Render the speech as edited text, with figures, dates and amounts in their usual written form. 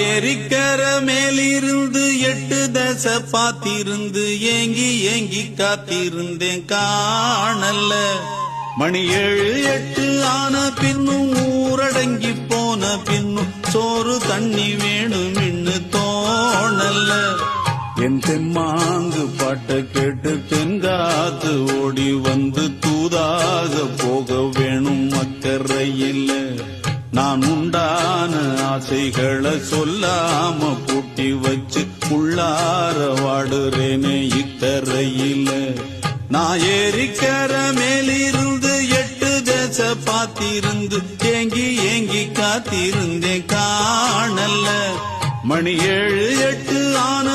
ஏரிக்கர மேலிருந்து 8 தசை பாத்திருந்து ஏங்கி ஏங்கி காத்திருந்தேன் காணல்ல. மணி 7 8 ஆன பின்னும் ஊரடங்கி போன பின்னும் சோறு தண்ணி வேணும் இன்னு தோணல்ல. என் தெம்மாங்கு பாட்ட கேட்டு தென்காத்து ஓடி வந்து தூதாக போக வேணும் அக்கறையில். நான் உண்டான ஆசைகளை சொல்லாம பூட்டி வச்சு உள்ளார வாடுறேனே இக்கரையில. நான் ஏரிக்கர மேலிருந்து 8 தசை பாத்திருந்து ஏங்கி ஏங்கி காத்திருந்தேன் காணல்ல. மணி 7 8 ஆன